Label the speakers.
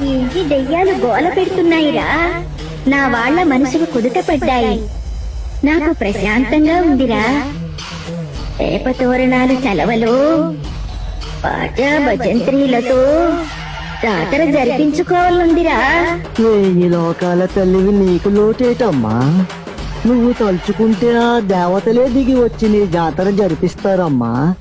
Speaker 1: ఇంటి దెయ్యాలు గోల పెడుతున్నాయిరా. నా వాళ్ళ మనసుకు కుదుట పడ్డాయి. నాకు ప్రశాంతంగా ఉందిరా. వేప తోరణాలు చలవలు పాటా భజంత్రీలతో జాతర జరిపించుకోవాలందిరా.
Speaker 2: వెయ్యి లోకాల తల్లివి నీకు లోటేటమ్మా. నువ్వు తలుచుకుంటే ఆ దేవతలే దిగి వచ్చి నీ జాతర జరిపిస్తారమ్మా.